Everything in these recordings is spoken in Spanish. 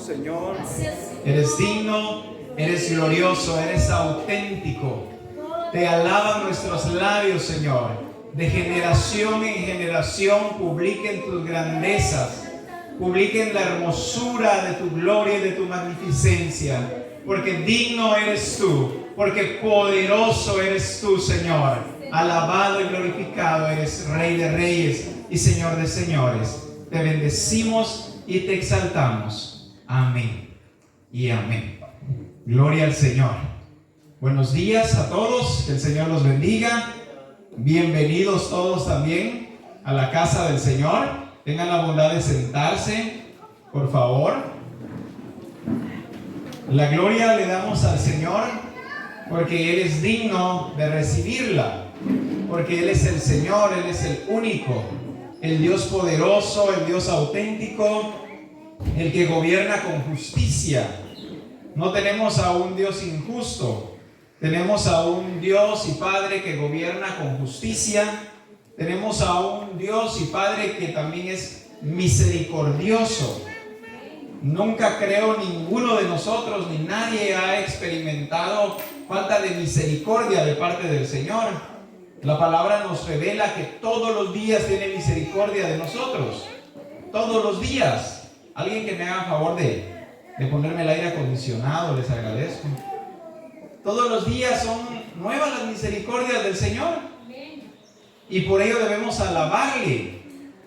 Señor. Eres digno, eres glorioso, eres auténtico. Te alaban nuestros labios, Señor. De generación en generación publiquen tus grandezas, publiquen la hermosura de tu gloria y de tu magnificencia. Porque digno eres tú, porque poderoso eres tú, Señor. Alabado y glorificado eres, Rey de reyes y Señor de señores. Te bendecimos y te exaltamos. Amén y amén. Gloria al Señor. Buenos días a todos, que el Señor los bendiga. Bienvenidos todos también a la casa del Señor. Tengan la bondad de sentarse, por favor. La gloria le damos al Señor porque Él es digno de recibirla, porque Él es el Señor, Él es el único, el Dios poderoso, el Dios auténtico, el que gobierna con justicia. No tenemos a un Dios injusto, tenemos a un Dios y Padre que gobierna con justicia, tenemos a un Dios y Padre que también es misericordioso. Nunca creo ninguno de nosotros ni nadie ha experimentado falta de misericordia de parte del Señor. La palabra nos revela que todos los días tiene misericordia de nosotros. Todos los días. Alguien que me haga favor de ponerme el aire acondicionado, les agradezco. Todos los días son nuevas las misericordias del Señor. Y por ello debemos alabarle.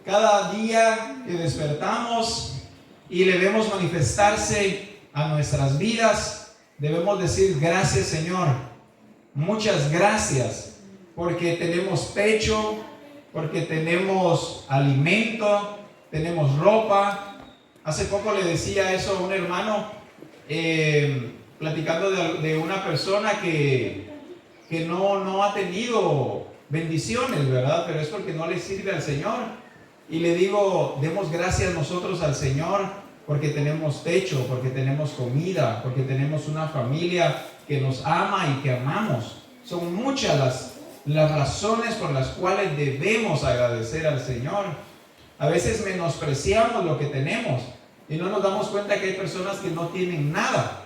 Cada día que despertamos y le vemos manifestarse a nuestras vidas, debemos decir gracias, Señor. Muchas gracias, porque tenemos techo, porque tenemos alimento, tenemos ropa. Hace poco le decía eso a un hermano, platicando de una persona que no ha tenido bendiciones, ¿verdad? Pero es porque no le sirve al Señor. Y le digo, demos gracias nosotros al Señor porque tenemos techo, porque tenemos comida, porque tenemos una familia que nos ama y que amamos. Son muchas las razones por las cuales debemos agradecer al Señor. A veces menospreciamos lo que tenemos y no nos damos cuenta que hay personas que no tienen nada.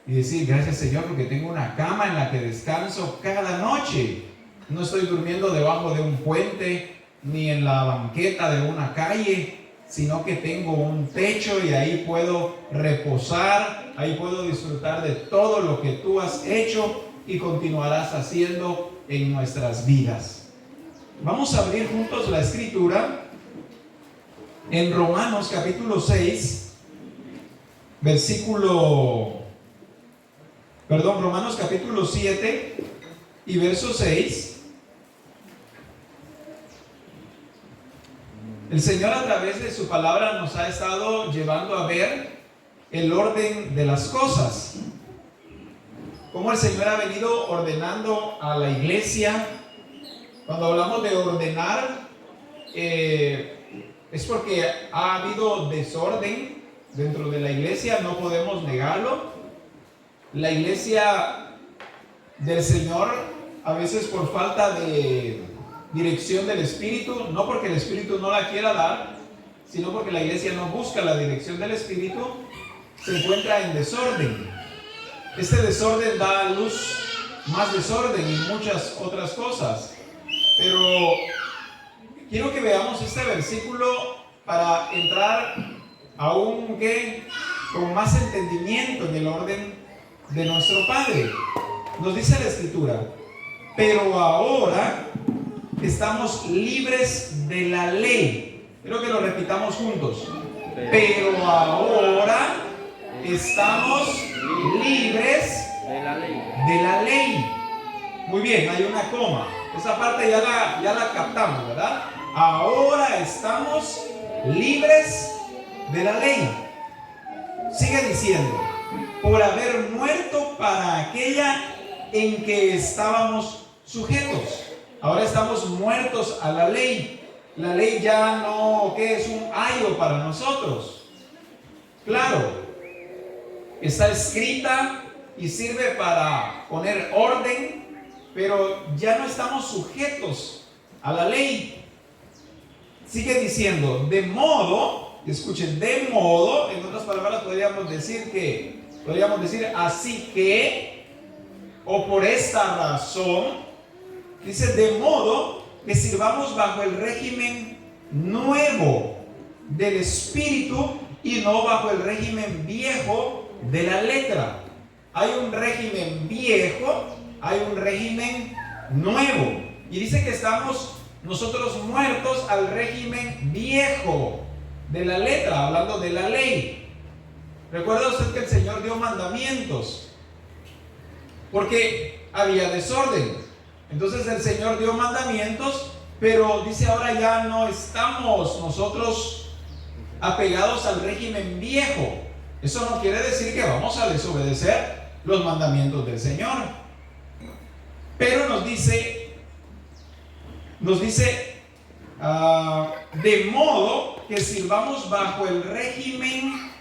Y decir, gracias, Señor, porque tengo una cama en la que descanso cada noche. No estoy durmiendo debajo de un puente ni en la banqueta de una calle, sino que tengo un techo y ahí puedo reposar, ahí puedo disfrutar de todo lo que tú has hecho y continuarás haciendo en nuestras vidas. Vamos a abrir juntos la escritura en Romanos capítulo 6, Romanos capítulo 7 y verso 6. El Señor a través de su palabra nos ha estado llevando a ver el orden de las cosas. Cómo el Señor ha venido ordenando a la iglesia. Cuando hablamos de ordenar, es porque ha habido desorden dentro de la iglesia, no podemos negarlo. La iglesia del Señor, a veces por falta de dirección del Espíritu, no porque el Espíritu no la quiera dar, sino porque la iglesia no busca la dirección del Espíritu, se encuentra en desorden. Este desorden da a luz más desorden y muchas otras cosas. Pero quiero que veamos este versículo para entrar aún con más entendimiento en el orden de nuestro Padre. Nos dice la Escritura, pero ahora estamos libres de la ley. Quiero que lo repitamos juntos. Pero ahora estamos libres de la ley. Muy bien, hay una coma. Esa parte ya la captamos, ¿verdad? Ahora estamos libres de la ley. Sigue diciendo, por haber muerto para aquella en que estábamos sujetos. Ahora estamos muertos a la ley. La ley ya no, es un ayo para nosotros. Claro, está escrita y sirve para poner orden, pero ya no estamos sujetos a la ley. Sigue diciendo, de modo y escuchen, de modo, en otras palabras podríamos decir así que, o por esta razón, dice, de modo que sirvamos bajo el régimen nuevo del Espíritu y no bajo el régimen viejo de la letra. Hay un régimen viejo, hay un régimen nuevo. Y dice que estamos nosotros muertos al régimen viejo de la letra, hablando de la ley. Recuerda usted que el Señor dio mandamientos porque había desorden. Entonces el Señor dio mandamientos, pero dice ahora ya no estamos nosotros apegados al régimen viejo. Eso no quiere decir que vamos a desobedecer los mandamientos del Señor. Pero nos dice, de modo que sirvamos bajo el régimen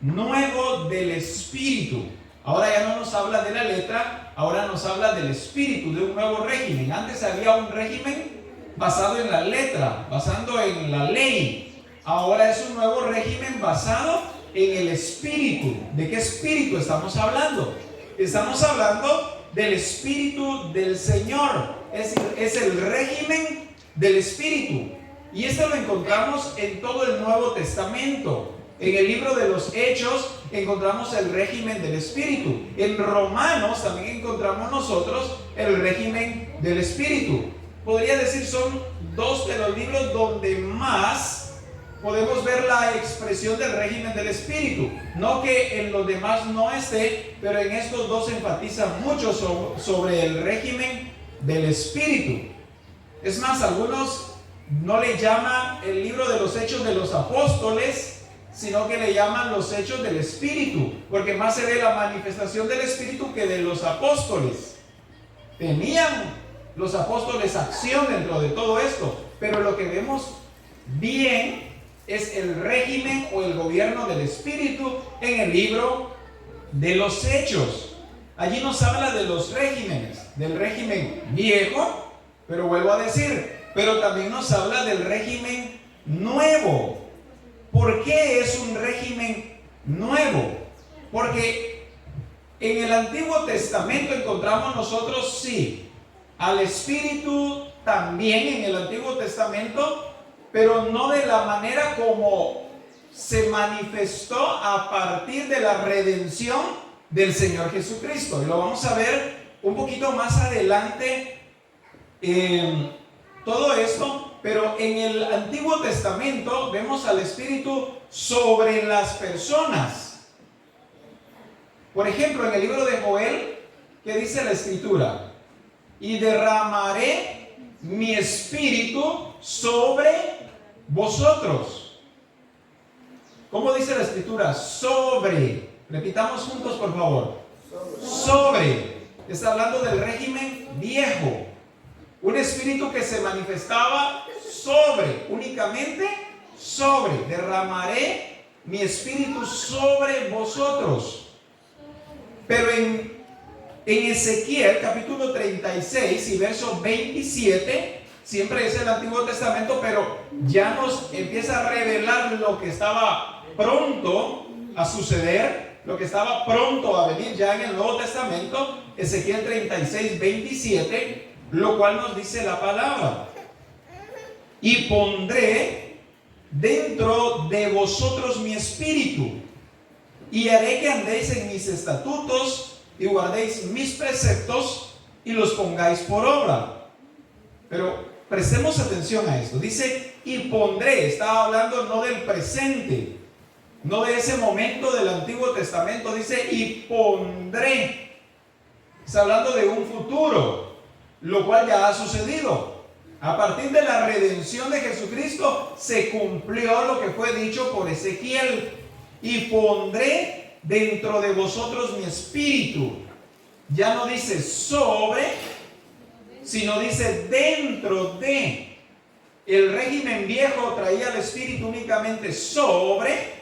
nuevo del Espíritu. Ahora ya no nos habla de la letra, ahora nos habla del Espíritu, de un nuevo régimen. Antes había un régimen basado en la letra, basado en la ley. Ahora es un nuevo régimen basado en el Espíritu. ¿De qué Espíritu estamos hablando? Estamos hablando del Espíritu del Señor. Es el régimen del Espíritu. Y esto lo encontramos en todo el Nuevo Testamento. En el libro de los Hechos encontramos el régimen del Espíritu. En Romanos también encontramos nosotros el régimen del Espíritu. Podría decir son dos de los libros donde más podemos ver la expresión del régimen del Espíritu. No que en los demás no esté, pero en estos dos se enfatiza mucho sobre el régimen del Espíritu. Es más, algunos no le llaman el libro de los Hechos de los Apóstoles, sino que le llaman los Hechos del Espíritu, porque más se ve la manifestación del Espíritu que de los apóstoles. Tenían los apóstoles acción dentro de todo esto, pero lo que vemos bien es el régimen o el gobierno del Espíritu en el libro de los Hechos. Allí nos habla de los regímenes, del régimen viejo, pero vuelvo a decir, pero también nos habla del régimen nuevo. ¿Por qué es un régimen nuevo? Porque en el Antiguo Testamento encontramos nosotros, sí, al Espíritu también en el Antiguo Testamento, pero no de la manera como se manifestó a partir de la redención del Señor Jesucristo. Y lo vamos a ver un poquito más adelante todo esto. Pero en el Antiguo Testamento vemos al Espíritu sobre las personas. Por ejemplo, en el libro de Joel, ¿qué dice la Escritura? Y derramaré mi Espíritu sobre vosotros. ¿Cómo dice la Escritura? Sobre. Repitamos juntos, por favor. Sobre. Está hablando del régimen viejo. Un espíritu que se manifestaba sobre, únicamente sobre. Derramaré mi espíritu sobre vosotros. Pero en Ezequiel capítulo 36 y verso 27, siempre es el Antiguo Testamento, pero ya nos empieza a revelar lo que estaba pronto a suceder, lo que estaba pronto a venir ya en el Nuevo Testamento. Ezequiel 36, 27, lo cual nos dice la palabra: y pondré dentro de vosotros mi espíritu, y haré que andéis en mis estatutos y guardéis mis preceptos y los pongáis por obra. Pero prestemos atención a esto. Dice, y pondré. Está hablando no del presente, no de ese momento del Antiguo Testamento. Dice, y pondré. Está hablando de un futuro, lo cual ya ha sucedido. A partir de la redención de Jesucristo se cumplió lo que fue dicho por Ezequiel. Y pondré dentro de vosotros mi espíritu. Ya no dice sobre, sino dice dentro de. El régimen viejo traía el espíritu únicamente sobre.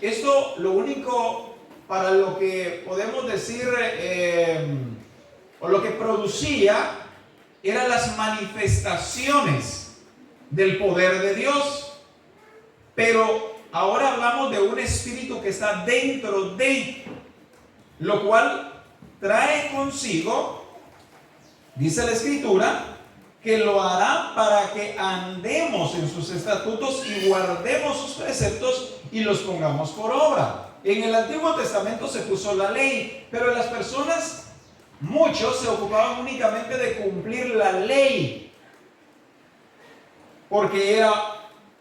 Esto lo único para lo que podemos decir o lo que producía eran las manifestaciones del poder de Dios. Pero ahora hablamos de un espíritu que está dentro de, lo cual trae consigo, dice la Escritura, que lo hará para que andemos en sus estatutos y guardemos sus preceptos y los pongamos por obra. En el Antiguo Testamento se puso la ley, pero las personas, muchos se ocupaban únicamente de cumplir la ley, porque era,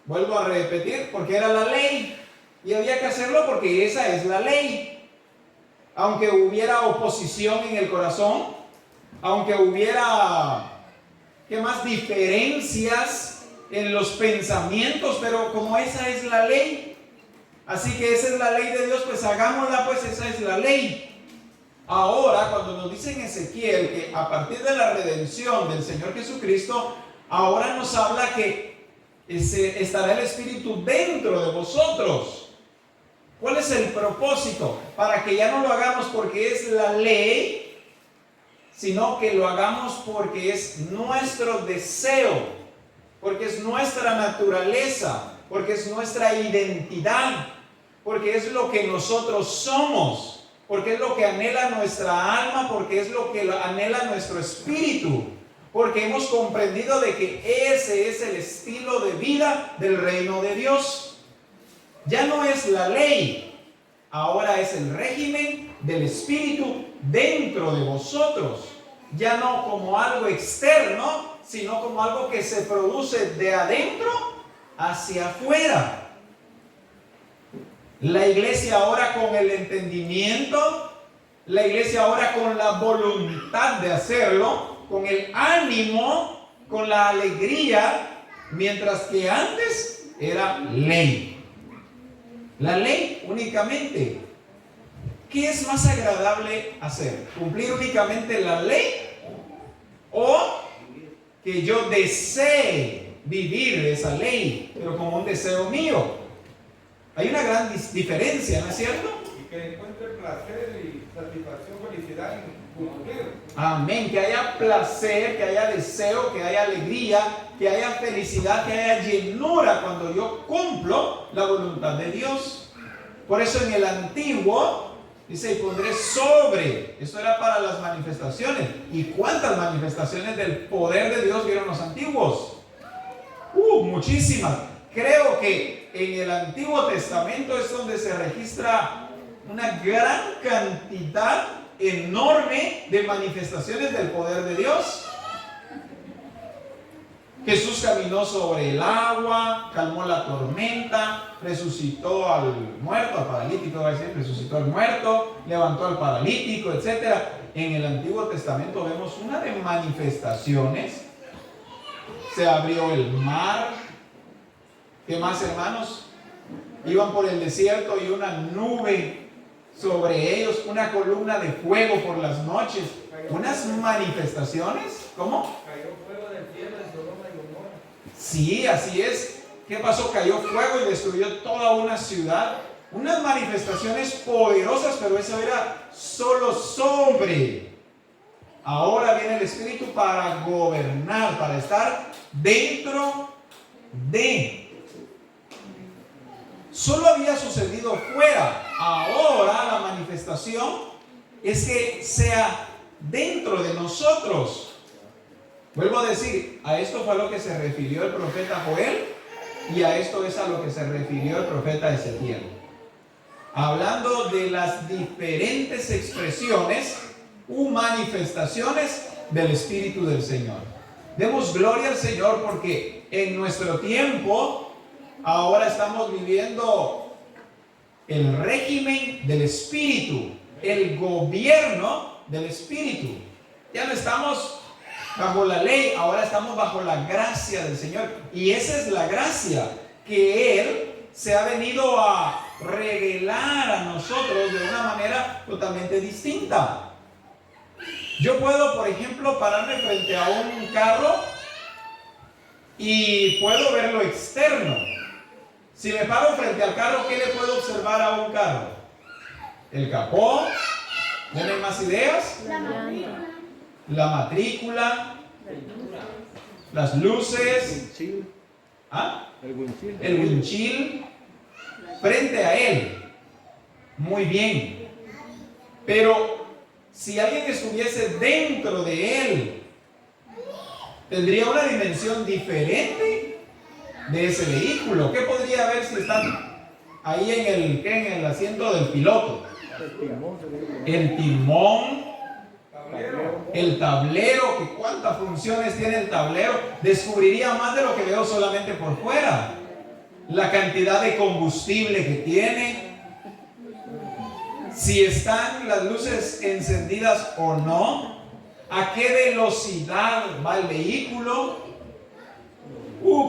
vuelvo a repetir, porque era la ley y había que hacerlo porque esa es la ley. Aunque hubiera oposición en el corazón, aunque hubiera, ¿qué más? Diferencias en los pensamientos, pero como esa es la ley, así que esa es la ley de Dios, pues hagámosla, pues esa es la ley. Ahora, cuando nos dice en Ezequiel que a partir de la redención del Señor Jesucristo, ahora nos habla que estará el Espíritu dentro de vosotros. ¿Cuál es el propósito? Para que ya no lo hagamos porque es la ley, sino que lo hagamos porque es nuestro deseo, porque es nuestra naturaleza, porque es nuestra identidad, porque es lo que nosotros somos, porque es lo que anhela nuestra alma, porque es lo que anhela nuestro espíritu, porque hemos comprendido de que ese es el estilo de vida del reino de Dios. Ya no es la ley, ahora es el régimen del Espíritu dentro de vosotros. Ya no como algo externo, sino como algo que se produce de adentro hacia afuera. La iglesia ahora con el entendimiento, la iglesia ahora con la voluntad de hacerlo, con el ánimo, con la alegría, mientras que antes era ley. La ley únicamente. ¿Qué es más agradable hacer? ¿Cumplir únicamente la ley? ¿O que yo desee vivir esa ley, pero como un deseo mío? Hay una gran diferencia, ¿no es cierto? Y que encuentre placer y satisfacción, felicidad en cumplir. Amén. Que haya placer, que haya deseo, que haya alegría, que haya felicidad, que haya llenura cuando yo cumplo la voluntad de Dios. Por eso en el antiguo dice, y pondré sobre. Esto era para las manifestaciones. ¿Y cuántas manifestaciones del poder de Dios vieron los antiguos? Muchísimas. Creo que en el Antiguo Testamento es donde se registra una gran cantidad enorme de manifestaciones del poder de Dios. Jesús caminó sobre el agua, calmó la tormenta, resucitó al muerto, al paralítico, resucitó al muerto, levantó al paralítico, etc. En el Antiguo Testamento vemos una de manifestaciones. Se abrió el mar. ¿Qué más, hermanos? Iban por el desierto y una nube sobre ellos, una columna de fuego por las noches. Unas manifestaciones. ¿Cómo? Cayó fuego del cielo en Sodoma y Gomorra. Sí, así es. ¿Qué pasó? Cayó fuego y destruyó toda una ciudad. Unas manifestaciones poderosas, pero eso era solo sobre. Ahora viene el Espíritu para gobernar, para estar dentro de. Solo había sucedido fuera. Ahora la manifestación es que sea dentro de nosotros. Vuelvo a decir, a esto fue a lo que se refirió el profeta Joel y a esto es a lo que se refirió el profeta Ezequiel. Hablando de las diferentes expresiones u manifestaciones del Espíritu del Señor. Demos gloria al Señor porque en nuestro tiempo ahora estamos viviendo el régimen del Espíritu, el gobierno del Espíritu. Ya no estamos bajo la ley, ahora estamos bajo la gracia del Señor. Y esa es la gracia que Él se ha venido a revelar a nosotros de una manera totalmente distinta. Yo puedo, por ejemplo, pararme frente a un carro y puedo ver lo externo. Si me paro frente al carro, ¿qué le puedo observar a un carro? El capó. ¿Tienen más ideas? La matrícula. Las luces. El windshield. El windshield. frente a Él. Muy bien. Pero si alguien estuviese dentro de Él, tendría una dimensión diferente de ese vehículo. ¿Qué podría haber si están ahí en el asiento del piloto? El timón, el tablero, ¿cuántas funciones tiene el tablero? Descubriría más de lo que veo solamente por fuera. La cantidad de combustible que tiene, si están las luces encendidas o no, a qué velocidad va el vehículo.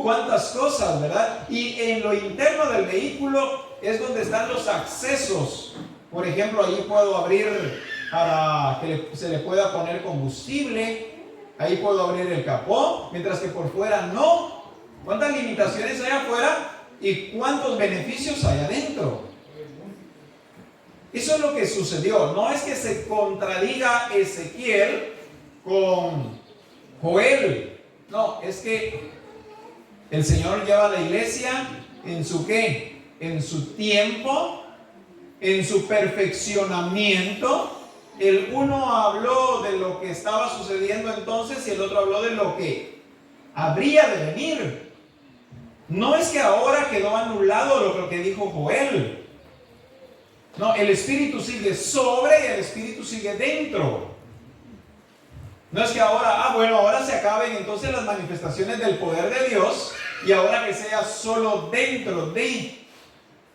Cuántas cosas, ¿verdad? Y en lo interno del vehículo es donde están los accesos. Por ejemplo, allí puedo abrir para que se le pueda poner combustible. Ahí puedo abrir el capó, mientras que por fuera no. ¿Cuántas limitaciones hay afuera y cuántos beneficios hay adentro? Eso es lo que sucedió. No es que se contradiga Ezequiel con Joel. No, es que el Señor lleva a la iglesia en su ¿qué? En su tiempo, en su perfeccionamiento. El uno habló de lo que estaba sucediendo entonces y el otro habló de lo que habría de venir. No es que ahora quedó anulado lo que dijo Joel. No, el Espíritu sigue sobre y el Espíritu sigue dentro. No es que ahora, bueno, ahora se acaben entonces las manifestaciones del poder de Dios y ahora que sea solo dentro de.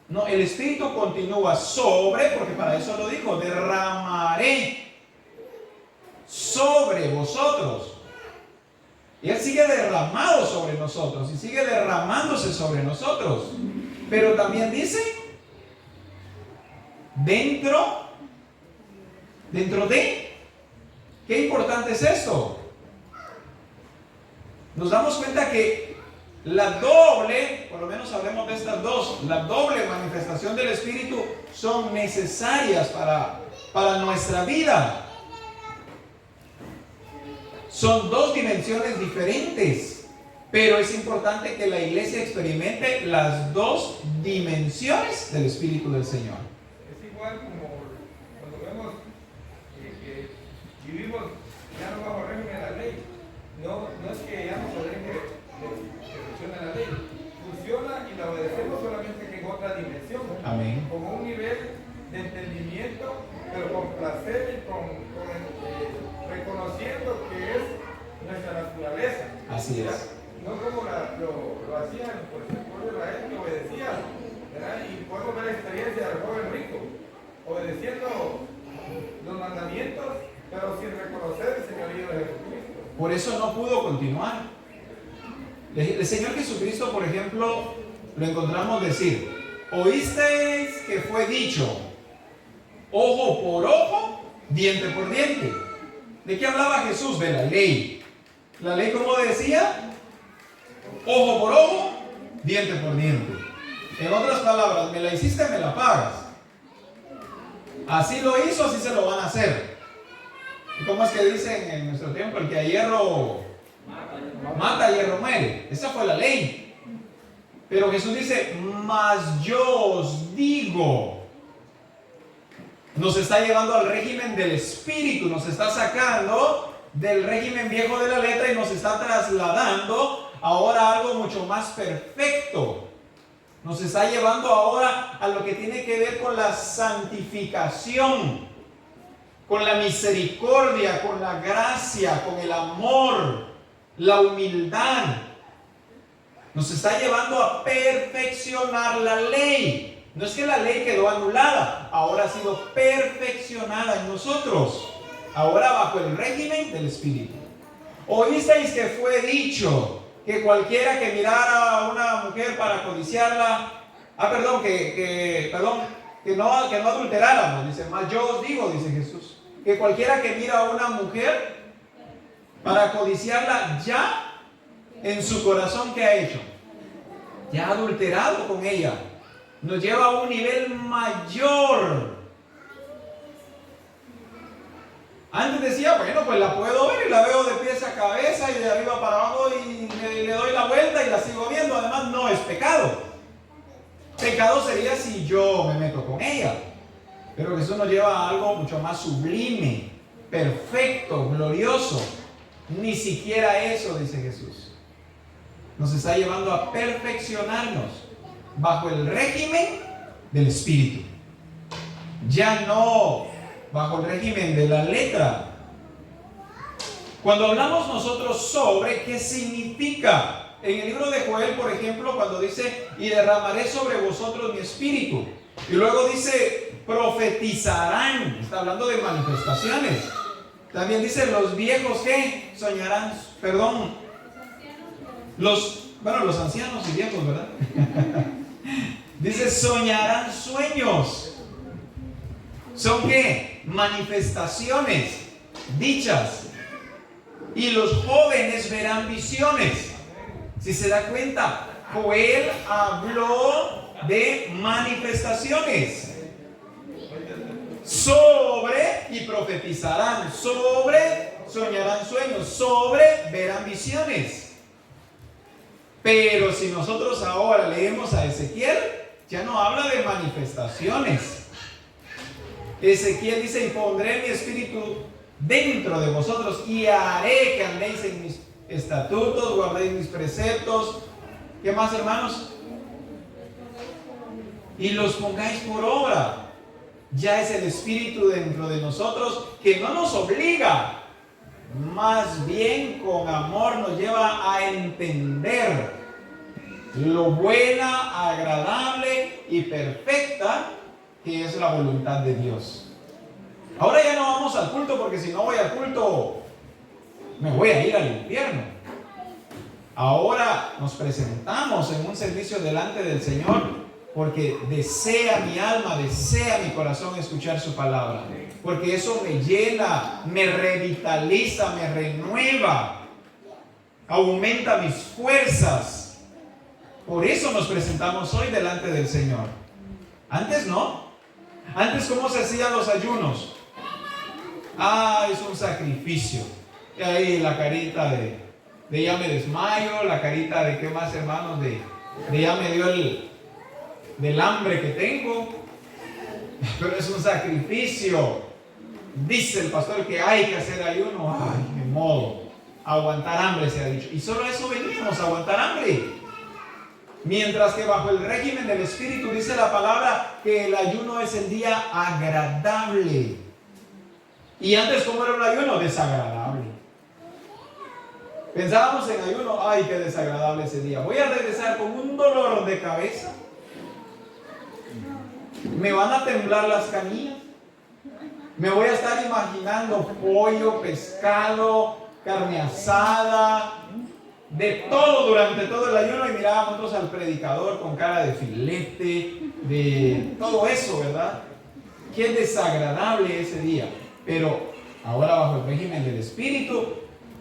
No, el Espíritu continúa sobre, porque para eso lo dijo, derramaré sobre vosotros. Y Él sigue derramado sobre nosotros y sigue derramándose sobre nosotros. Pero también dice, dentro de. Qué importante es esto. Nos damos cuenta que la doble, por lo menos hablemos de estas dos, la doble manifestación del Espíritu son necesarias para nuestra vida. Son dos dimensiones diferentes, pero es importante que la iglesia experimente las dos dimensiones del Espíritu del Señor. Es igual como cuando vemos que vivimos ya no bajo régimen de la ley. No es que ya no se deje que funcione la ley. Funciona y la obedecemos solamente que en otra dimensión. Amén. Con un nivel de entendimiento, pero con placer y reconociendo que es nuestra naturaleza. Así es. ¿Verdad? No como lo hacían pues, el pueblo de Israel que obedecía, ¿verdad? Y podemos ver la experiencia del joven rico, obedeciendo los mandamientos, pero sin reconocer el señorío de Jesucristo. Por eso no pudo continuar. El Señor Jesucristo, por ejemplo, lo encontramos decir, oísteis que fue dicho, ojo por ojo, diente por diente. ¿De qué hablaba Jesús? De la ley. La ley, ¿cómo decía? Ojo por ojo, diente por diente. En otras palabras, me la hiciste, me la pagas. Así lo hizo, así se lo van a hacer. ¿Y cómo es que dicen en nuestro tiempo? El que a hierro mata, a hierro muere. Esa fue la ley. Pero Jesús dice, mas yo os digo. Nos está llevando al régimen del Espíritu, nos está sacando del régimen viejo de la letra y nos está trasladando ahora a algo mucho más perfecto. Nos está llevando ahora a lo que tiene que ver con la santificación, con la misericordia, con la gracia, con el amor, la humildad. Nos está llevando a perfeccionar la ley. No es que la ley quedó anulada, ahora ha sido perfeccionada en nosotros. Ahora bajo el régimen del Espíritu. Oísteis que fue dicho que cualquiera que mirara a una mujer para codiciarla, que no adulteráramos, dice, mas yo os digo, dice Jesús, que cualquiera que mira a una mujer para codiciarla, ya en su corazón, ¿qué ha hecho? Ya ha adulterado con ella. Nos lleva a un nivel mayor. Antes decía, bueno, pues la puedo ver y la veo de pies a cabeza y de arriba para abajo y le doy la vuelta y la sigo viendo. Además, no es pecado. Pecado sería si si yo me meto con ella. Pero Jesús nos lleva a algo mucho más sublime, perfecto, glorioso. Ni siquiera eso, dice Jesús. Nos está llevando a perfeccionarnos bajo el régimen del Espíritu. Ya no bajo el régimen de la letra. Cuando hablamos nosotros sobre qué significa, en el libro de Joel, por ejemplo, cuando dice, y derramaré sobre vosotros mi espíritu, y luego dice, profetizarán, está hablando de manifestaciones. También dice, los viejos que soñarán, los ancianos y viejos, ¿verdad? Dice, soñarán sueños. ¿Son qué? Manifestaciones, dichas. Y los jóvenes verán visiones. Si se da cuenta, Joel habló de manifestaciones. Sobre, y profetizarán. Sobre, soñarán sueños. Sobre, verán visiones. Pero si nosotros ahora leemos a Ezequiel, ya no habla de manifestaciones. Ezequiel dice, y pondré mi espíritu dentro de vosotros y haré que andéis en mis estatutos, guardéis mis preceptos. ¿Qué más, hermanos? Y los pongáis por obra. Ya es el espíritu dentro de nosotros que no nos obliga, más bien con amor nos lleva a entender lo buena, agradable y perfecta que es la voluntad de Dios. Ahora ya no vamos al culto, porque si no voy al culto me voy a ir al infierno. Ahora nos presentamos en un servicio delante del Señor porque desea mi alma, desea mi corazón escuchar su palabra, porque eso me llena, me revitaliza, me renueva, aumenta mis fuerzas. Por eso nos presentamos hoy delante del Señor. Antes no. Antes, ¿cómo se hacían los ayunos? Es un sacrificio. Y ahí la carita de ya me desmayo, la carita de qué más, hermanos, de ya me dio del hambre que tengo. Pero es un sacrificio. Dice el pastor que hay que hacer ayuno. De modo, aguantar hambre se ha dicho. Y solo eso venimos, aguantar hambre. Mientras que bajo el régimen del Espíritu dice la palabra que el ayuno es el día agradable. Y antes, ¿cómo era un ayuno? Desagradable. Pensábamos en ayuno, qué desagradable ese día. Voy a regresar con un dolor de cabeza. Me van a temblar las canillas. Me voy a estar imaginando pollo, pescado, carne asada, de todo durante todo el ayuno, y mirábamos nosotros al predicador con cara de filete, de todo eso, ¿verdad? Qué desagradable ese día. Pero ahora bajo el régimen del Espíritu,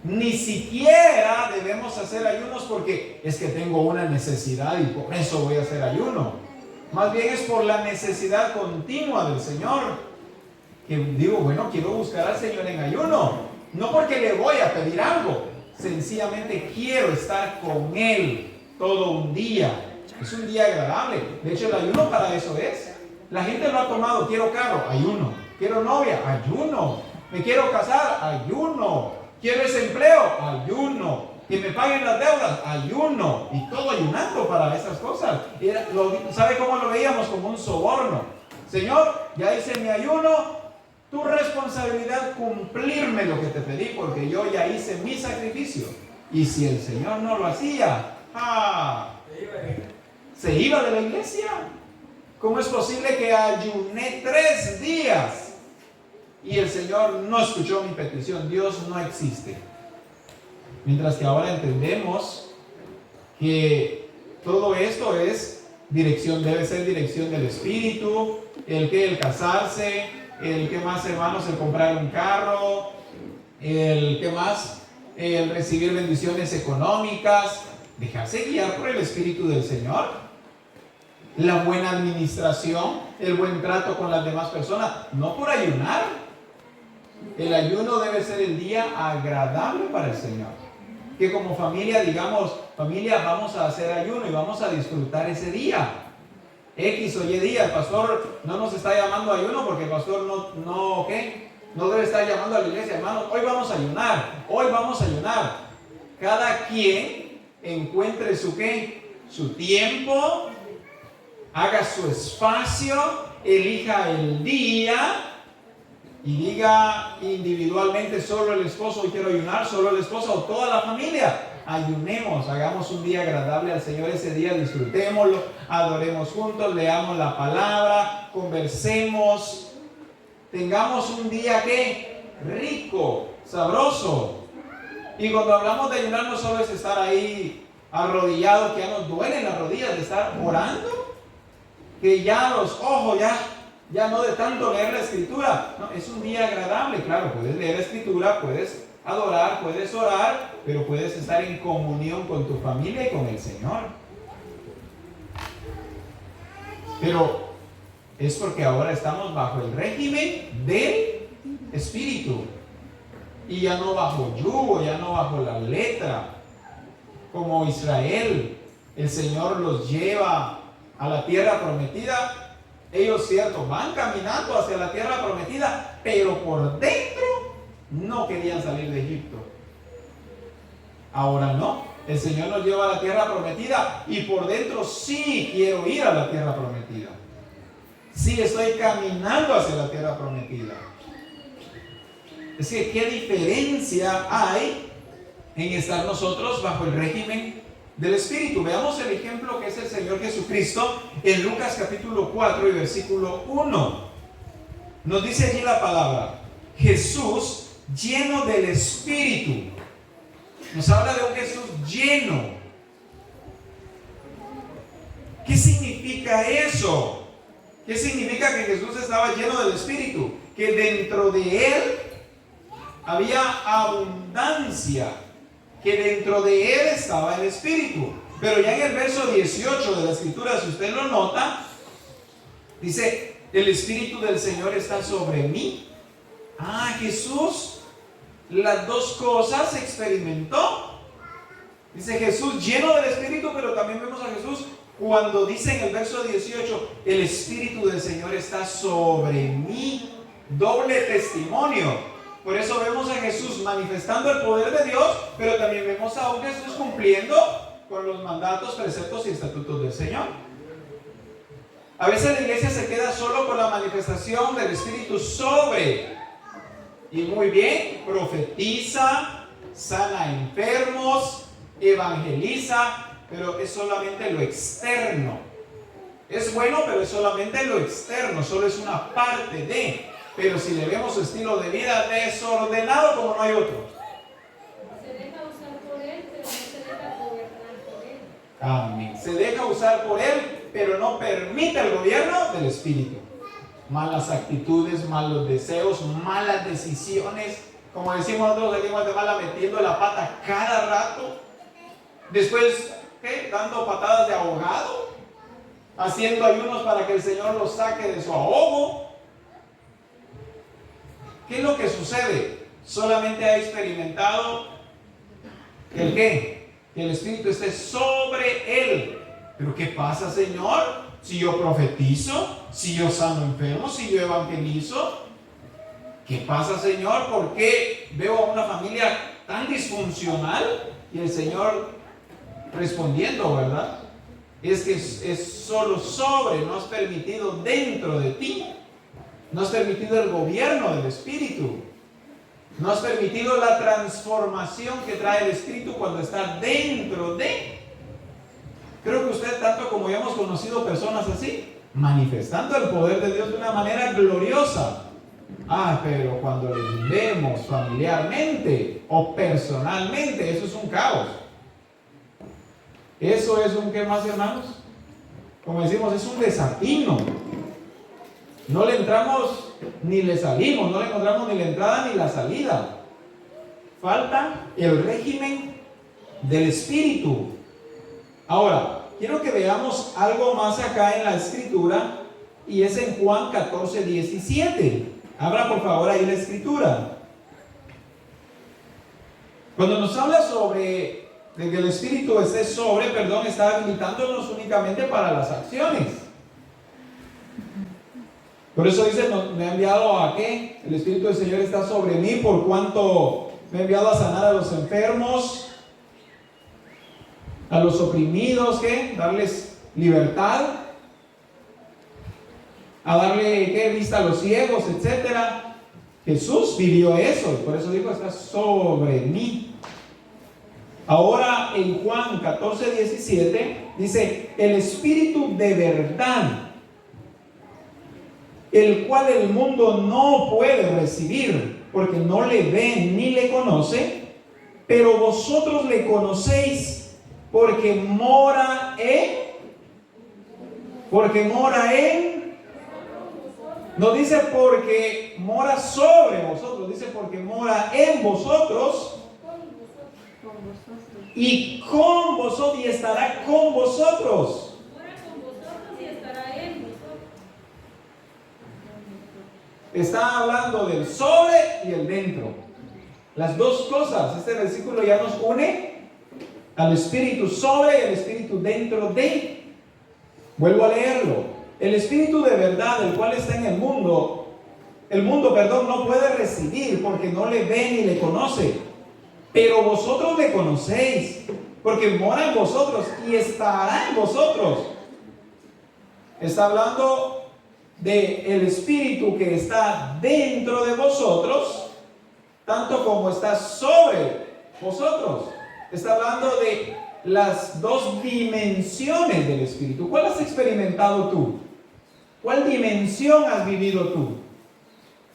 ni siquiera debemos hacer ayunos porque es que tengo una necesidad y por eso voy a hacer ayuno. Más bien es por la necesidad continua del Señor que digo, bueno, quiero buscar al Señor en ayuno. No porque le voy a pedir algo, sencillamente quiero estar con Él todo un día. Es un día agradable. De hecho, el ayuno para eso es. La gente lo ha tomado. Quiero carro, ayuno. Quiero novia, ayuno. Me quiero casar, ayuno. Quiero ese empleo, ayuno. Que me paguen las deudas, ayuno. Y todo ayunando para esas cosas. ¿Sabe cómo lo veíamos? Como un soborno. Señor, ya hice mi ayuno. Tu responsabilidad cumplirme lo que te pedí, porque yo ya hice mi sacrificio. Y si el Señor no lo hacía, se iba de la iglesia. ¿Cómo es posible que ayuné 3 días y el Señor no escuchó mi petición? Dios no existe. Mientras que ahora entendemos que todo esto es dirección, debe ser dirección del Espíritu, el casarse, el que más, hermanos, el comprar un carro, el que más, el recibir bendiciones económicas, dejarse guiar por el Espíritu del Señor, la buena administración, el buen trato con las demás personas, no por ayunar. El ayuno debe ser el día agradable para el Señor. Que como familia digamos, familia, vamos a hacer ayuno y vamos a disfrutar ese día. X o Y día. El pastor no nos está llamando a ayuno porque el pastor no debe estar llamando a la iglesia, hermanos. Hoy vamos a ayunar, hoy vamos a ayunar. Cada quien encuentre su tiempo, haga su espacio, elija el día y diga individualmente, solo el esposo hoy quiero ayunar, solo la esposa o toda la familia. Ayunemos, hagamos un día agradable al Señor ese día, disfrutémoslo, adoremos juntos, leamos la palabra, conversemos, tengamos un día rico, sabroso. Y cuando hablamos de ayunar no solo es estar ahí arrodillados, que ya nos duelen las rodillas de estar orando, que ya los ojos ya no de tanto leer la escritura. No, es un día agradable, claro, puedes leer la escritura, puedes adorar, puedes orar, pero puedes estar en comunión con tu familia y con el Señor. Pero es porque ahora estamos bajo el régimen del Espíritu y ya no bajo yugo, ya no bajo la letra, como Israel. El Señor los lleva a la tierra prometida. Ellos, cierto, van caminando hacia la tierra prometida, pero por dentro no querían salir de Egipto. Ahora no, el Señor nos lleva a la tierra prometida y por dentro sí quiero ir a la tierra prometida. Sí estoy caminando hacia la tierra prometida. Es que qué diferencia hay en estar nosotros bajo el régimen del Espíritu. Veamos el ejemplo que es el Señor Jesucristo en Lucas capítulo 4 y versículo 1. Nos dice allí la palabra: Jesús lleno del Espíritu. Nos habla de un Jesús lleno. ¿Qué significa eso? ¿Qué significa que Jesús estaba lleno del Espíritu? Que dentro de Él había abundancia, que dentro de Él estaba el Espíritu. Pero ya en el verso 18 de la Escritura, si usted lo nota, dice: el Espíritu del Señor está sobre mí. Jesús las dos cosas experimentó. Dice Jesús lleno del Espíritu, pero también vemos a Jesús cuando dice en el verso 18: el Espíritu del Señor está sobre mí. Doble testimonio. Por eso vemos a Jesús manifestando el poder de Dios, pero también vemos a un Jesús cumpliendo con los mandatos, preceptos y estatutos del Señor. A veces la iglesia se queda solo con la manifestación del Espíritu sobre. Y muy bien, profetiza, sana enfermos, evangeliza, pero es solamente lo externo. Es bueno, pero es solamente lo externo, solo es una parte de. Pero si le vemos su estilo de vida desordenado como no hay otro. Se deja usar por Él, pero no se deja gobernar por Él. Amén. Se deja usar por Él, pero no permite el gobierno del Espíritu. Malas actitudes, malos deseos, malas decisiones. Como decimos nosotros aquí en Guatemala, metiendo la pata cada rato. Después, dando patadas de ahogado. Haciendo ayunos para que el Señor los saque de su ahogo. ¿Qué es lo que sucede? Solamente ha experimentado el qué, que el Espíritu esté sobre él. Pero ¿qué pasa, Señor? Si yo profetizo, si yo sano enfermos, si yo evangelizo, ¿qué pasa, Señor? ¿Por qué veo a una familia tan disfuncional? Y el Señor respondiendo, ¿verdad? Es que es solo sobre, no has permitido dentro de ti. No has permitido el gobierno del Espíritu. No has permitido la transformación que trae el Espíritu cuando está dentro de. Creo que usted, tanto como yo, hemos conocido personas así, manifestando el poder de Dios de una manera gloriosa. Pero cuando les vemos familiarmente o personalmente, eso es un caos. Eso es un ¿qué más, hermanos? Como decimos, es un desatino. No le entramos ni le salimos, no le encontramos ni la entrada ni la salida. Falta el régimen del Espíritu. Ahora, quiero que veamos algo más acá en la Escritura, y es en Juan 14, 17. Abra por favor ahí la Escritura. Cuando nos habla sobre de que el Espíritu esté sobre, está habilitándonos únicamente para las acciones. Por eso dice, me ha enviado a qué? El Espíritu del Señor está sobre mí, por cuanto me ha enviado a sanar a los enfermos, a los oprimidos, ¿qué? Darles libertad, a darle, ¿qué? Vista a los ciegos, etcétera. Jesús vivió eso, y por eso dijo, está sobre mí. Ahora en Juan 14:17 dice, el Espíritu de verdad, el cual el mundo no puede recibir, porque no le ve ni le conoce, pero vosotros le conocéis, porque mora en, no dice porque mora sobre vosotros, dice porque mora en vosotros y con vosotros, y estará con vosotros. Mora con vosotros y estará en vosotros. Está hablando del sobre y el dentro. Las dos cosas. Este versículo ya nos une al Espíritu sobre y al Espíritu dentro de. Vuelvo a leerlo. El Espíritu de verdad, el cual está en el mundo, no puede recibir porque no le ve ni le conoce. Pero vosotros le conocéis, porque mora en vosotros y estará en vosotros. Está hablando del Espíritu que está dentro de vosotros, tanto como está sobre vosotros. Está hablando de las dos dimensiones del Espíritu. ¿Cuál has experimentado tú? ¿Cuál dimensión has vivido tú?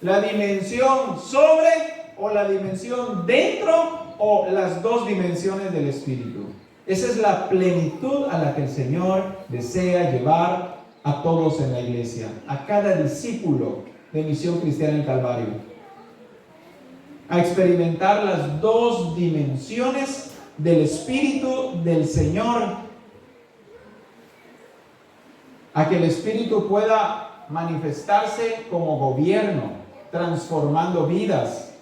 ¿La dimensión sobre o la dimensión dentro o las dos dimensiones del Espíritu? Esa es la plenitud a la que el Señor desea llevar a todos en la iglesia, a cada discípulo de Misión Cristiana en Calvario, a experimentar las dos dimensiones del Espíritu del Señor, a que el Espíritu pueda manifestarse como gobierno, transformando vidas,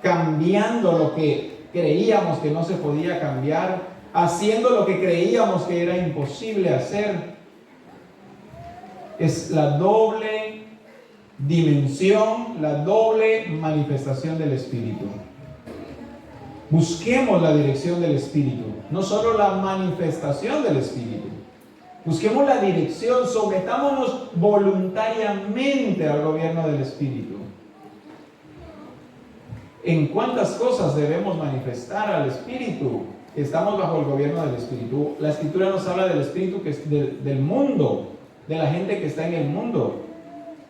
cambiando lo que creíamos que no se podía cambiar, haciendo lo que creíamos que era imposible hacer. Es la doble dimensión, la doble manifestación del Espíritu. Busquemos la dirección del Espíritu, no solo la manifestación del Espíritu. Busquemos la dirección, sometámonos voluntariamente al gobierno del Espíritu. ¿En cuántas cosas debemos manifestar al Espíritu? Estamos bajo el gobierno del Espíritu. La Escritura nos habla del Espíritu que es del mundo, de la gente que está en el mundo.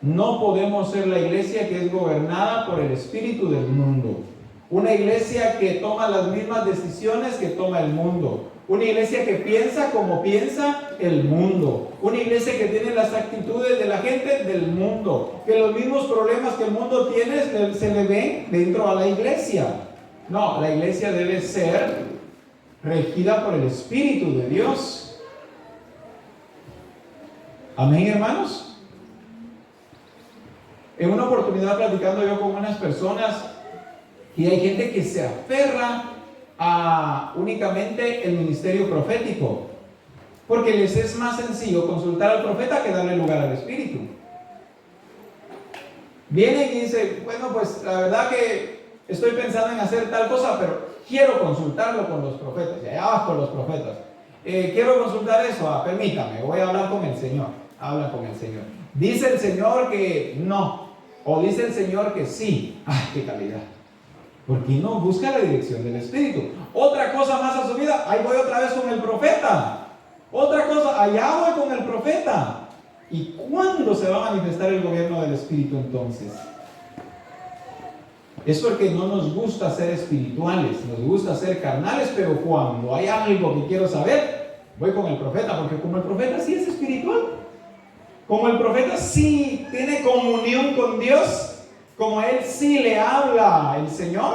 No podemos ser la iglesia que es gobernada por el espíritu del mundo. Una iglesia que toma las mismas decisiones que toma el mundo. Una iglesia que piensa como piensa el mundo. Una iglesia que tiene las actitudes de la gente del mundo. Que los mismos problemas que el mundo tiene se le ven dentro a la iglesia. No, la iglesia debe ser regida por el Espíritu de Dios. Amén, hermanos. En una oportunidad platicando yo con unas personas, y hay gente que se aferra a únicamente el ministerio profético, porque les es más sencillo consultar al profeta que darle lugar al Espíritu. Vienen y dicen, bueno, pues la verdad que estoy pensando en hacer tal cosa, pero quiero consultarlo con los profetas. Y allá vas con los profetas. Quiero consultar eso, permítame, voy a hablar con el Señor. Habla con el Señor. Dice el Señor que no, o dice el Señor que sí. ¡Ay, qué calidad! ¿Por qué no busca la dirección del Espíritu? Otra cosa más a su vida, ahí voy otra vez con el profeta. Otra cosa, allá voy con el profeta. ¿Y cuándo se va a manifestar el gobierno del Espíritu entonces? Es porque no nos gusta ser espirituales, nos gusta ser carnales, pero cuando hay algo que quiero saber, voy con el profeta, porque como el profeta sí es espiritual, como el profeta sí tiene comunión con Dios, como a él sí le habla el Señor,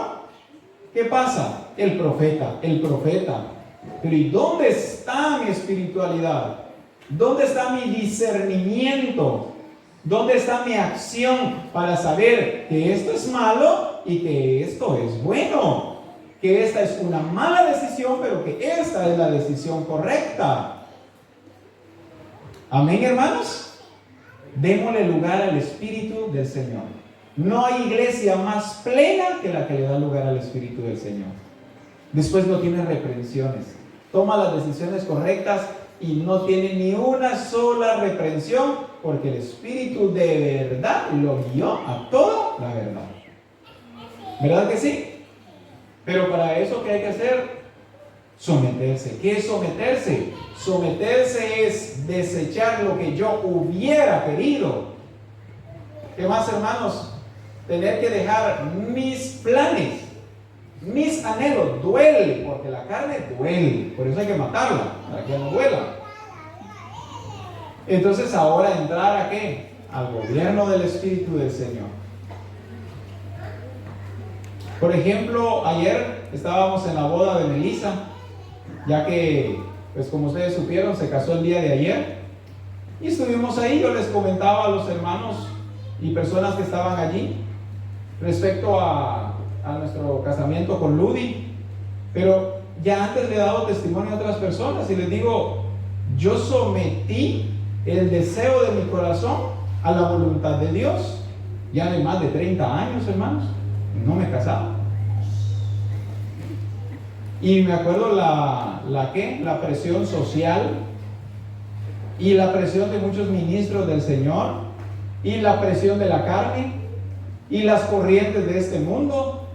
¿qué pasa? El profeta. Pero ¿y dónde está mi espiritualidad? ¿Dónde está mi discernimiento? ¿Dónde está mi acción para saber que esto es malo y que esto es bueno? Que esta es una mala decisión, pero que esta es la decisión correcta. Amén, hermanos. Démosle lugar al Espíritu del Señor. No hay iglesia más plena que la que le da lugar al Espíritu del Señor. Después no tiene reprensiones. Toma las decisiones correctas y no tiene ni una sola reprensión, porque el Espíritu de verdad lo guió a toda la verdad. ¿Verdad que sí? Pero para eso, ¿qué hay que hacer? Someterse. ¿Qué es someterse? Someterse es desechar lo que yo hubiera querido. ¿Qué más, hermanos? Tener que dejar mis planes, mis anhelos. Duele, porque la carne duele. Por eso hay que matarla, para que no duela. Entonces ahora entrar ¿a qué? Al gobierno del Espíritu del Señor. Por ejemplo, ayer estábamos en la boda de Melissa, ya que, pues como ustedes supieron, se casó el día de ayer. Y estuvimos ahí, yo les comentaba a los hermanos y personas que estaban allí respecto a nuestro casamiento con Ludi. Pero ya antes le he dado testimonio a otras personas y les digo, yo sometí el deseo de mi corazón a la voluntad de Dios. Ya de más de 30 años, hermanos, no me casaba. Y me acuerdo la presión social y la presión de muchos ministros del Señor y la presión de la carne y las corrientes de este mundo.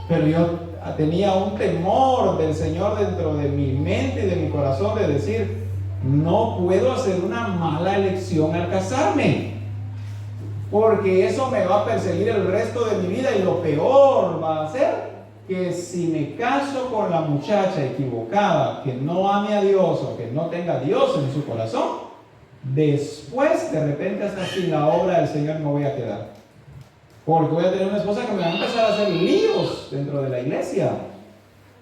Pero yo tenía un temor del Señor dentro de mi mente y de mi corazón de decir, no puedo hacer una mala elección al casarme, porque eso me va a perseguir el resto de mi vida, y lo peor va a ser que si me caso con la muchacha equivocada, que no ame a Dios o que no tenga a Dios en su corazón, después de repente hasta sin la obra del Señor me voy a quedar, porque voy a tener una esposa que me va a empezar a hacer líos dentro de la iglesia.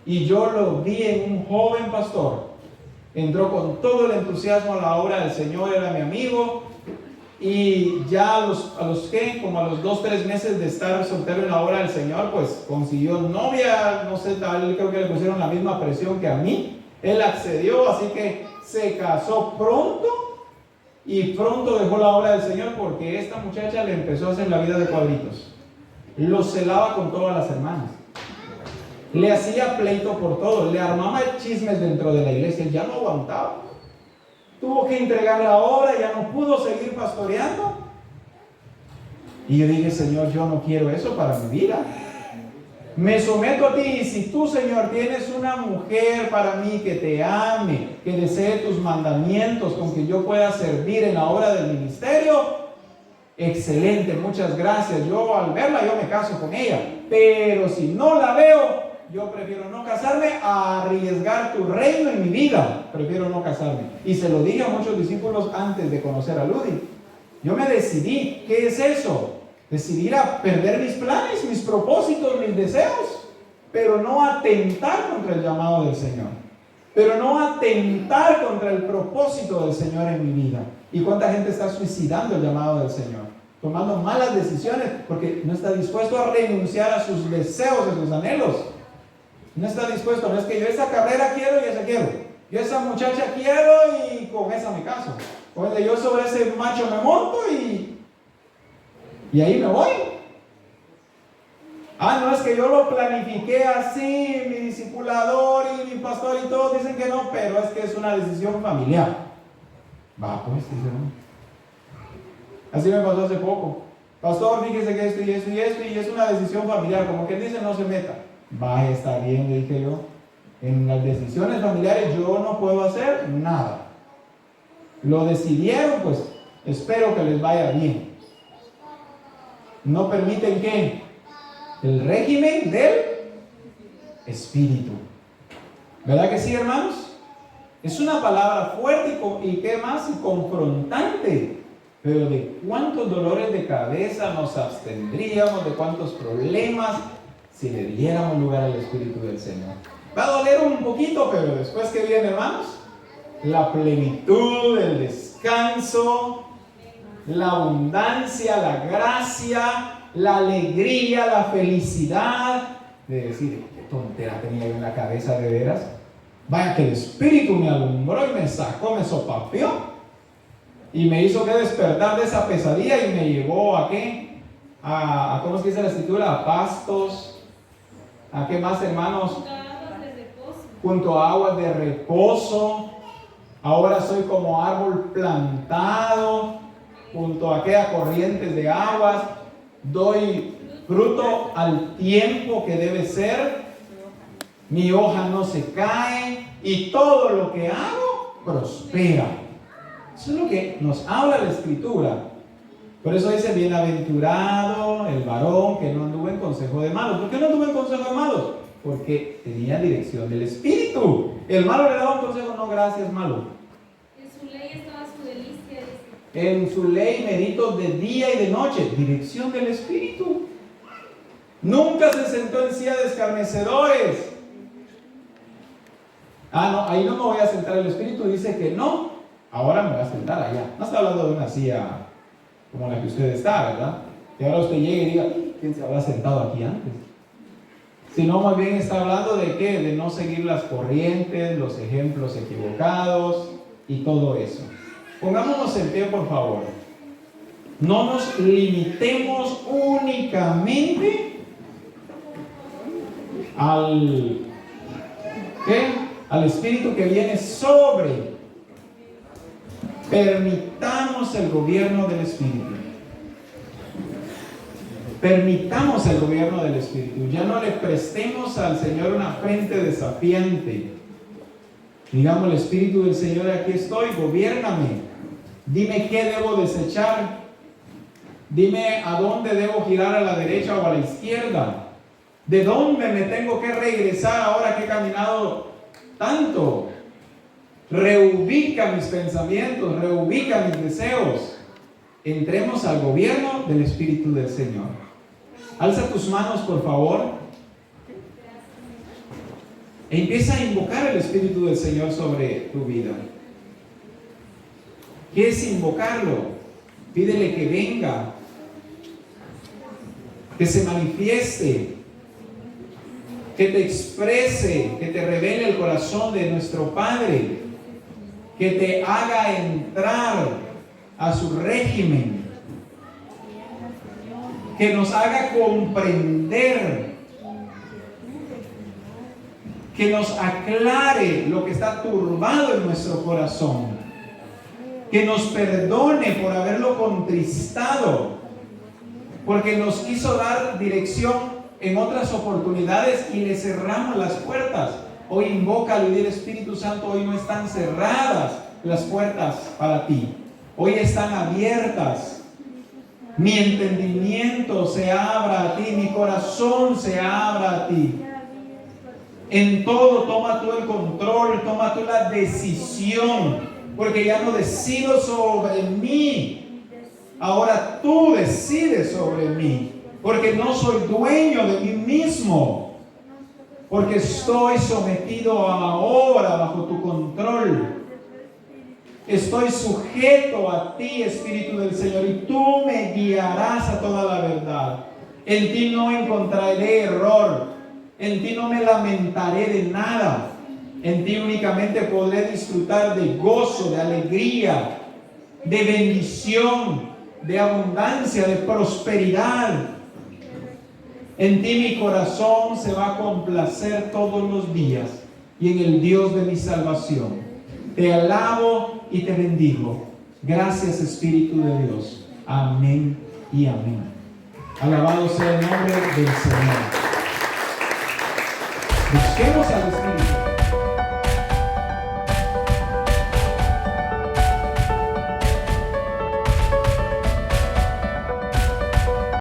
Y yo lo vi en un joven pastor, entró con todo el entusiasmo a la obra del Señor, era mi amigo, y ya a los que, como a los 2-3 meses de estar soltero en la obra del Señor, pues consiguió novia, no sé, tal, creo que le pusieron la misma presión que a mí. Él accedió, así que se casó pronto y pronto dejó la obra del Señor, porque esta muchacha le empezó a hacer la vida de cuadritos. Lo celaba con todas las hermanas, le hacía pleito por todo, le armaba chismes dentro de la iglesia, ya no aguantaba. Tuvo que entregar la obra, ya no pudo seguir pastoreando. Y yo dije, Señor, yo no quiero eso para mi vida. Me someto a ti, y si tú, Señor, tienes una mujer para mí que te ame, que desee tus mandamientos, con que yo pueda servir en la obra del ministerio, excelente, muchas gracias. Yo al verla, yo me caso con ella. Pero si no la veo, yo prefiero no casarme a arriesgar tu reino en mi vida. Prefiero no casarme. Y se lo dije a muchos discípulos antes de conocer a Ludi. Yo me decidí. ¿Qué es eso? Decidir a perder mis planes, mis propósitos, mis deseos, pero no atentar contra el llamado del Señor, pero no atentar contra el propósito del Señor en mi vida. ¿Y cuánta gente está suicidando el llamado del Señor? Tomando malas decisiones porque no está dispuesto a renunciar a sus deseos, a sus anhelos. No está dispuesto. No es que yo esa carrera quiero y esa quiero, yo esa muchacha quiero y con esa me caso, o yo sobre ese macho me monto y ahí me voy. No, es que yo lo planifiqué así, mi discipulador y mi pastor y todos dicen que no, pero es que es una decisión familiar. Va, pues, dice uno. Así me pasó hace poco. Pastor, fíjese que esto y esto y esto, y es una decisión familiar, como que dice, no se meta. Va, está bien, le dije yo. En las decisiones familiares yo no puedo hacer nada. Lo decidieron, pues espero que les vaya bien. No permiten que el régimen del espíritu. ¿Verdad que sí, hermanos? Es una palabra fuerte y qué más, y confrontante. Pero de cuántos dolores de cabeza nos abstendríamos, de cuántos problemas, si le diéramos lugar al Espíritu del Señor. Va a doler un poquito, pero después, ¿qué viene, hermanos? La plenitud, el descanso, la abundancia, la gracia, la alegría, la felicidad de decir, qué tontera tenía yo en la cabeza de veras. Vaya que el Espíritu me alumbró y me sacó, me sopapeó. y me hizo que despertar de esa pesadilla y me llevó a qué, ¿cómo es que dice la escritura? A pastos, ¿a qué más, hermanos? Junto a aguas de reposo. Junto a aguas de reposo. Ahora soy como árbol plantado junto a aquellas corrientes de aguas. Doy fruto al tiempo que debe ser. Mi hoja no se cae y todo lo que hago prospera. Eso es lo que nos habla la escritura. Por eso dice: bienaventurado el varón que no anduvo en consejo de malos. ¿Por qué no anduvo en consejo de malos? Porque tenía dirección del Espíritu. El malo le daba un consejo: no, gracias, malo. En su ley estaba su delicia, dice. En su ley medito de día y de noche. Dirección del Espíritu. Nunca se sentó en silla de escarnecedores. No, ahí no me voy a sentar. El Espíritu dice que no. Ahora me voy a sentar allá. No está hablando de una silla como la que usted está, ¿verdad? Que ahora usted llegue y diga: ¿quién se habrá sentado aquí antes? Sino más bien está hablando de qué, de no seguir las corrientes, los ejemplos equivocados y todo eso. Pongámonos en pie, por favor. No nos limitemos únicamente al Espíritu que viene sobre. Permitamos el gobierno del Espíritu. Permitamos el gobierno del Espíritu. Ya no le prestemos al Señor una frente desafiante. Digamos: el Espíritu del Señor, aquí estoy, gobiérname. Dime qué debo desechar. Dime a dónde debo girar, a la derecha o a la izquierda. ¿De dónde me tengo que regresar ahora que he caminado tanto? Reubica mis pensamientos, reubica mis deseos. Entremos al gobierno del Espíritu del Señor. Alza tus manos, por favor. E empieza a invocar el Espíritu del Señor sobre tu vida. ¿Qué es invocarlo? Pídele que venga, que se manifieste, que te exprese, que te revele el corazón de nuestro Padre, que te haga entrar a su régimen, que nos haga comprender, que nos aclare lo que está turbado en nuestro corazón, que nos perdone por haberlo contristado, porque nos quiso dar dirección en otras oportunidades y le cerramos las puertas. Hoy invócalo y dile: Espíritu Santo, hoy no están cerradas las puertas para ti, hoy están abiertas. Mi entendimiento se abra a ti, mi corazón se abra a ti. En todo toma tú el control, toma tú la decisión, porque ya no decido sobre mí, ahora tú decides sobre mí, porque no soy dueño de mí mismo, porque estoy sometido ahora bajo tu control. Estoy sujeto a ti, Espíritu del Señor, y tú me guiarás a toda la verdad. En ti no encontraré error, en ti no me lamentaré de nada. En ti únicamente podré disfrutar de gozo, de alegría, de bendición, de abundancia, de prosperidad. En ti mi corazón se va a complacer todos los días, y en el Dios de mi salvación. Te alabo y te bendigo. Gracias, Espíritu de Dios. Amén y amén. Alabado sea el nombre del Señor. Busquemos al Espíritu.